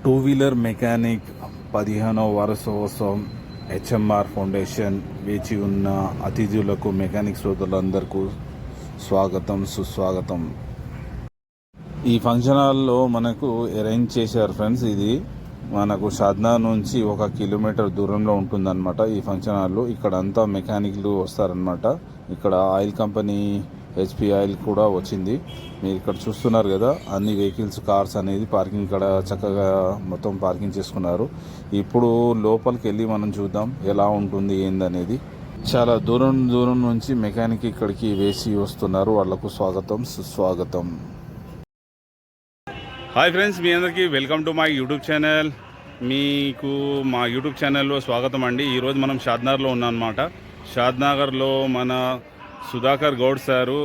Two wheeler mechanic 15వ వార్షికోత్సవం HMR foundation వేచి ఉన్న అతిథులకు మెకానిక్ సోదరులందరికీ స్వాగతం సుస్వాగతం. ఈ ఫంక్షన్ హాల్లో మనకు అరేంజ్ చేశారు ఫ్రెండ్స్. ఇది మనకు షాద్నా నుంచి 1 కిలోమీటర్ దూరంలో ఉంటుందన్నమాట ఈ ఫంక్షన్ హాల్. ఇక్కడ అంతా మెకానిక్లు వస్తారనమాట. ఇక్కడ ఆయిల్ కంపెనీ హెచ్పి ఆయిల్ కూడా వచ్చింది. మీరు ఇక్కడ చూస్తున్నారు కదా, అన్ని వెహికల్స్ కార్స్ అనేది పార్కింగ్ ఇక్కడ చక్కగా మొత్తం పార్కింగ్ చేసుకున్నారు. ఇప్పుడు లోపలికి వెళ్ళి మనం చూద్దాం ఎలా ఉంటుంది ఏందనేది. చాలా దూరం దూరం నుంచి మెకానిక్ ఇక్కడికి వేసి వస్తున్నారు. వాళ్లకు స్వాగతం సుస్వాగతం. హాయ్ ఫ్రెండ్స్, మీ అందరికీ welcome to my YouTube channel. మీకు మా యూట్యూబ్ ఛానల్లో స్వాగతం అండి. ఈరోజు మనం షాద్నగర్లో ఉన్నాం అన్నమాట. షాద్నగర్లో మన సుధాకర్ గౌడ్ సారు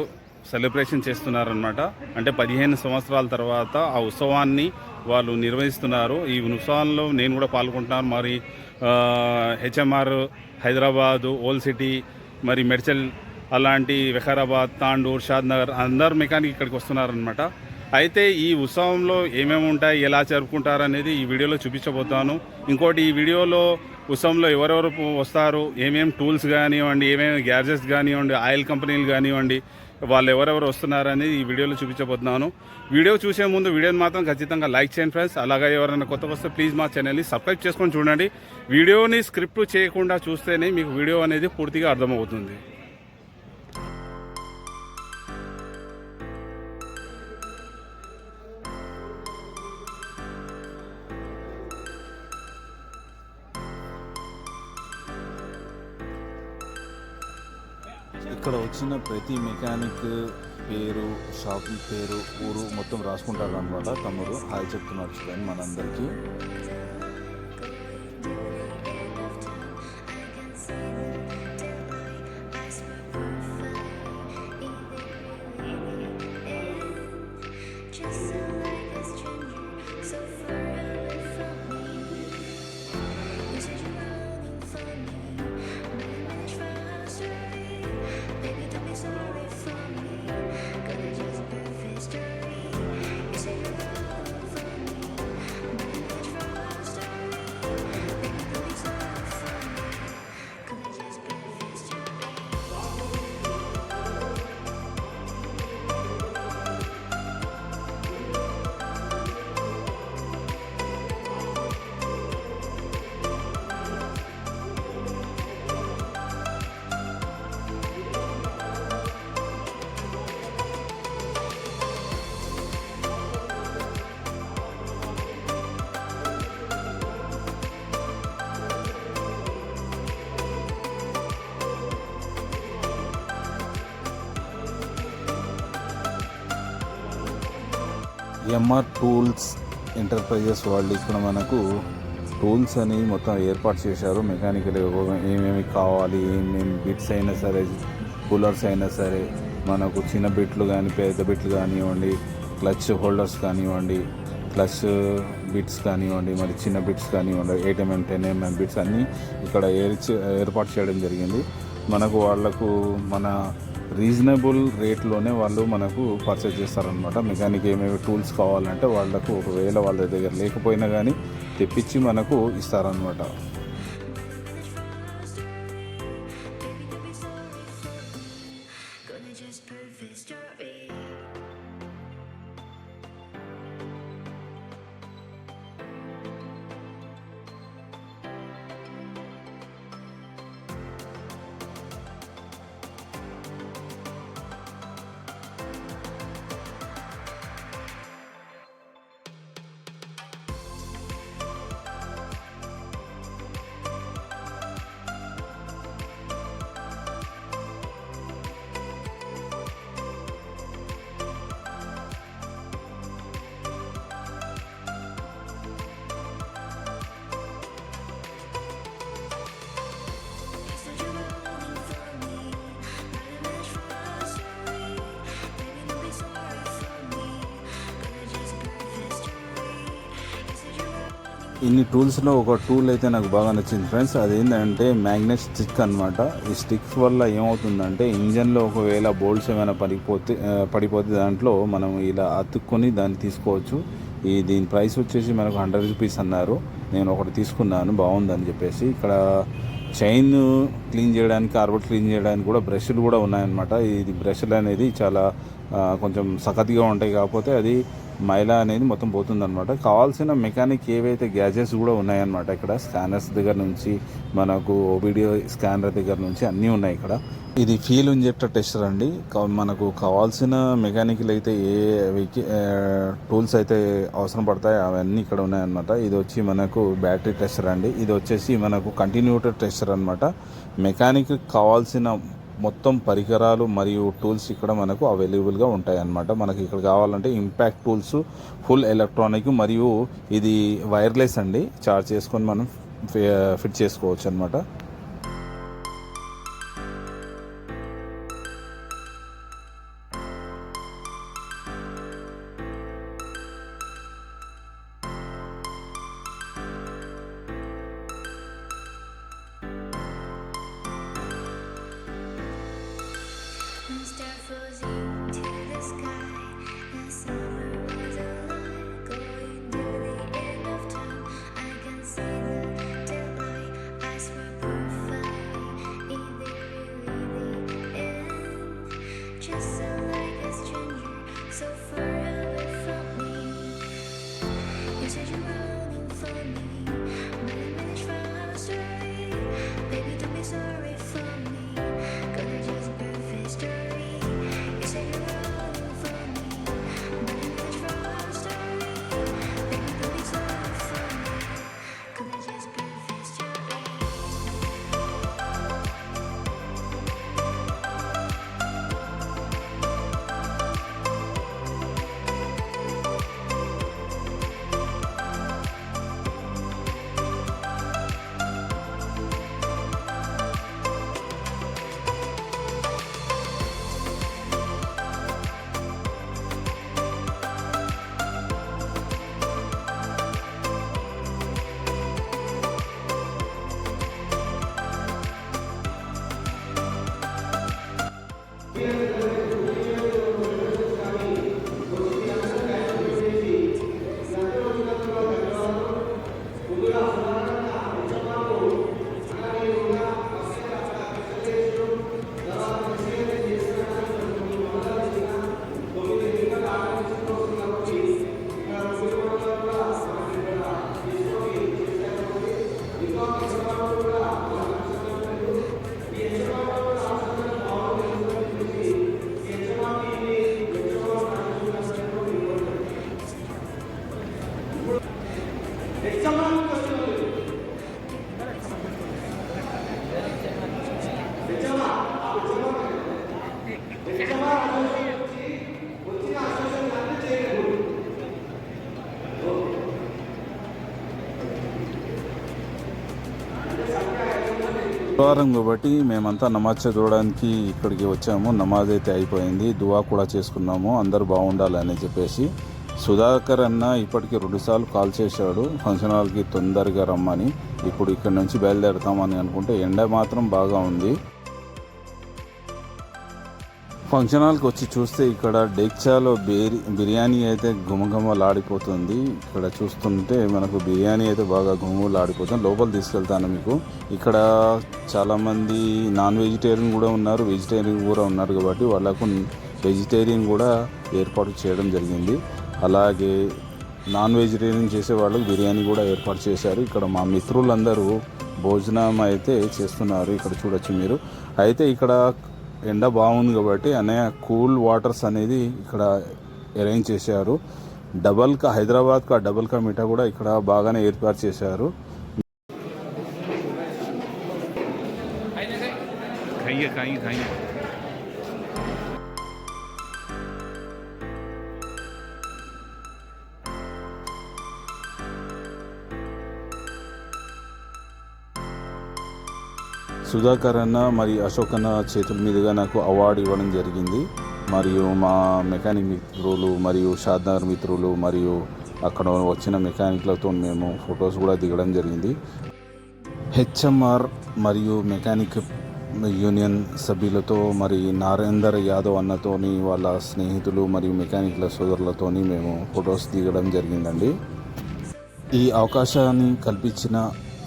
సెలబ్రేషన్ చేస్తున్నారనమాట. అంటే 15 సంవత్సరాల తర్వాత ఆ ఉత్సవాన్ని వాళ్ళు నిర్వహిస్తున్నారు. ఈ ఉత్సవాల్లో నేను కూడా పాల్గొంటున్నాను. మరి హెచ్ఎంఆర్ హైదరాబాదు, ఓల్డ్ సిటీ, మరి మెడ్చల్, అలాంటి వికారాబాద్, తాండూర్, షాద్నగర్ అందరు మెకానిక్ ఇక్కడికి వస్తున్నారనమాట. అయితే ఈ ఉత్సవంలో ఏమేమి ఉంటాయి, ఎలా జరుపుకుంటారు అనేది ఈ వీడియోలో చూపించబోతాను. ఇంకోటి, ఈ వీడియోలో ఉత్సవంలో ఎవరెవరు వస్తారు, ఏమేమి టూల్స్ కానివ్వండి, ఏమేమి గ్యాడ్జెట్స్ కానివ్వండి, ఆయిల్ కంపెనీలు కానివ్వండి, వాళ్ళు ఎవరెవరు వస్తున్నారనేది ఈ వీడియోలో చూపించబోతున్నాను. వీడియో చూసే ముందు వీడియోని మాత్రం ఖచ్చితంగా లైక్ చేయండి ఫ్రెండ్స్. అలాగే ఎవరైనా కొత్తగా వస్తే ప్లీజ్ మా ఛానల్ని సబ్స్క్రైబ్ చేసుకొని చూడండి. వీడియోని స్క్రిప్ట్ చేయకుండా చూస్తేనే మీకు వీడియో అనేది పూర్తిగా అర్థమవుతుంది. ఇక్కడ వచ్చిన ప్రతి మెకానిక్ పేరు, షాప్ పేరు, ఊరు మొత్తం రాసుకుంటారు అనమాట. తమ్ముడు హాయ్ చెప్తున్నారు చూడండి మనందరికీ. ఎంఆర్ టూల్స్ ఎంటర్ప్రైజెస్ వాళ్ళు ఇక్కడ మనకు టూల్స్ అని మొత్తం ఏర్పాటు చేశారు. మెకానికల్ ఏమేమి కావాలి, ఏమేమి బిట్స్ అయినా సరే, కూలర్స్ అయినా సరే, మనకు చిన్న బిట్లు కానీ పెద్ద బిట్లు కానివ్వండి, క్లచ్ హోల్డర్స్ కానివ్వండి, క్లచ్ బిట్స్ కానివ్వండి, మరి చిన్న బిట్స్ కానివ్వండి, 8mm 10mm బిట్స్ అన్నీ ఇక్కడ ఏర్పాటు చేయడం జరిగింది. మనకు వాళ్లకు మన రీజనబుల్ రేట్లోనే వాళ్ళు మనకు పర్చేజ్ చేస్తారనమాట. మెకానిక్ ఏమేమి టూల్స్ కావాలంటే వాళ్ళకు ఒకవేళ వాళ్ళ దగ్గర లేకపోయినా కానీ తెప్పించి మనకు ఇస్తారనమాట. ఇన్ని టూల్స్లో ఒక టూల్ అయితే నాకు బాగా నచ్చింది ఫ్రెండ్స్. అదేంటంటే మ్యాగ్నెట్ స్టిక్ అనమాట. ఈ స్టిక్స్ వల్ల ఏమవుతుందంటే ఇంజన్లో ఒకవేళ బోల్ట్స్ ఏమైనా పడిపోతే దాంట్లో మనం ఇలా అతుక్కొని దాన్ని తీసుకోవచ్చు. దీని ప్రైస్ వచ్చేసి మనకు 100 రూపీస్ అన్నారు. నేను ఒకటి తీసుకున్నాను, బాగుందని చెప్పేసి. ఇక్కడ చైన్ క్లీన్ చేయడానికి, కార్బెట్ క్లీన్ చేయడానికి కూడా బ్రష్లు కూడా ఉన్నాయన్నమాట. ఇది బ్రష్లు అనేది చాలా కొంచెం సఖత్గా ఉంటాయి, కాకపోతే అది మైలా అనేది మొత్తం పోతుందన్నమాట. కావాల్సిన మెకానిక్ ఏవైతే గ్యాజెట్స్ కూడా ఉన్నాయన్నమాట. ఇక్కడ స్కానర్స్ దగ్గర నుంచి మనకు ఓబిడి స్కానర్ దగ్గర నుంచి అన్నీ ఉన్నాయి ఇక్కడ. ఇది ఫ్యూల్ ఇంజెక్టర్ టెస్టర్ అండి. మనకు కావాల్సిన మెకానికల్ అయితే టూల్స్ అయితే అవసరం పడతాయి అవన్నీ ఇక్కడ ఉన్నాయన్నమాట. ఇది వచ్చి మనకు బ్యాటరీ టెస్టర్ అండి. ఇది వచ్చేసి మనకు కంటిన్యూటర్ టెస్టర్ అనమాట. మెకానిక్ కావాల్సిన మొత్తం పరికరాలు మరియు టూల్స్ ఇక్కడ మనకు అవైలబుల్గా ఉంటాయి అన్నమాట. మనకి ఇక్కడ కావాలంటే ఇంపాక్ట్ టూల్స్, ఫుల్ ఎలక్ట్రానిక్, మరియు ఇది వైర్లెస్ అండి. చార్జ్ చేసుకొని మనం ఫిట్ చేసుకోవచ్చు అన్నమాట. Star floating to the sky. The summer was alive, going to the end of time. I can see the daylight. Eyes were perfect. Is it really the end? Just so like a stranger, so far away from me. You said you're running for me, but I managed from our story. Baby, don't be sorry for me, 'cause I just perfect story. శుక్రవారం కాబట్టి మేమంతా నమాజ్ చదవడానికి ఇక్కడికి వచ్చాము. నమాజ్ అయితే అయిపోయింది, దువా కూడా చేసుకున్నాము, అందరూ బాగుండాలని చెప్పేసి. సుధాకర్ అన్న ఇప్పటికి 2 సార్లు కాల్ చేశాడు ఫంక్షన్ హాల్కి తొందరగా రమ్మని. ఇప్పుడు ఇక్కడ నుంచి బయలుదేరుతామని అనుకుంటే ఎండ మాత్రం బాగా ఉంది. ఫంక్షన్ హాల్కి వచ్చి చూస్తే ఇక్కడ డెక్చాలో బిర్యానీ అయితే గుమగుమలాడిపోతుంది. ఇక్కడ చూస్తుంటే మనకు బిర్యానీ అయితే బాగా గుమగుమలాడిపోతుంది. లోపల తీసుకెళ్తాను మీకు. ఇక్కడ చాలామంది నాన్ వెజిటేరియన్ కూడా ఉన్నారు, వెజిటేరియన్ కూడా ఉన్నారు, కాబట్టి వాళ్ళకు వెజిటేరియన్ కూడా ఏర్పాటు చేయడం జరిగింది. అలాగే నాన్ వెజిటేరియన్ చేసే వాళ్ళకు బిర్యానీ కూడా ఏర్పాటు చేశారు. ఇక్కడ మా మిత్రులందరూ భోజనం అయితే చేస్తున్నారు, ఇక్కడ చూడొచ్చు మీరు. అయితే ఇక్కడ ఎండ బాగుంది కాబట్టి అన్నయ్య కూల్ వాటర్స్ అనేది ఇక్కడ అరేంజ్ చేశారు. హైదరాబాద్కు డబల్ కా మీఠా కూడా ఇక్కడ బాగానే ఏర్పాటు చేశారు. సుధాకర్ అన్న మరియు అశోక్ అన్న చేతుల మీదుగా నాకు అవార్డు ఇవ్వడం జరిగింది. మరియు మా మెకానిక్ మిత్రులు మరియు షాద్నగర్ మిత్రులు మరియు అక్కడ వచ్చిన మెకానిక్లతో మేము ఫొటోస్ కూడా దిగడం జరిగింది. హెచ్ఎంఆర్ మరియు మెకానిక్ యూనియన్ సభ్యులతో మరి నరేందర్ యాదవ్ అన్నతోని వాళ్ళ స్నేహితులు మరియు మెకానిక్ల సోదరులతోని మేము ఫొటోస్ దిగడం జరిగిందండి. ఈ అవకాశాన్ని కల్పించిన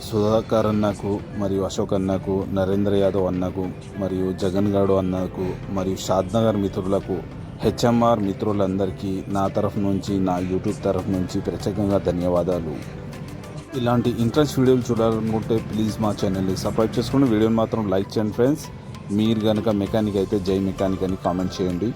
సుధాకర్ అన్నకు మరియు అశోక్ అన్నకు, నరేంద్ర యాదవ్ అన్నకు మరియు జగన్ గౌడ్ అన్నకు మరియు షాద్నగర్ మిత్రులకు, హెచ్ఎంఆర్ మిత్రులందరికీ నా తరఫు నుంచి, నా యూట్యూబ్ తరఫు నుంచి ప్రత్యేకంగా ధన్యవాదాలు. ఇలాంటి ఇంట్రెస్ట్ వీడియోలు చూడాలనుకుంటే ప్లీజ్ మా ఛానల్ని సబ్స్క్రైబ్ చేసుకుని వీడియోని మాత్రం లైక్ చేయండి ఫ్రెండ్స్. మీరు కనుక మెకానిక్ అయితే జై మెకానిక్ అని కామెంట్ చేయండి.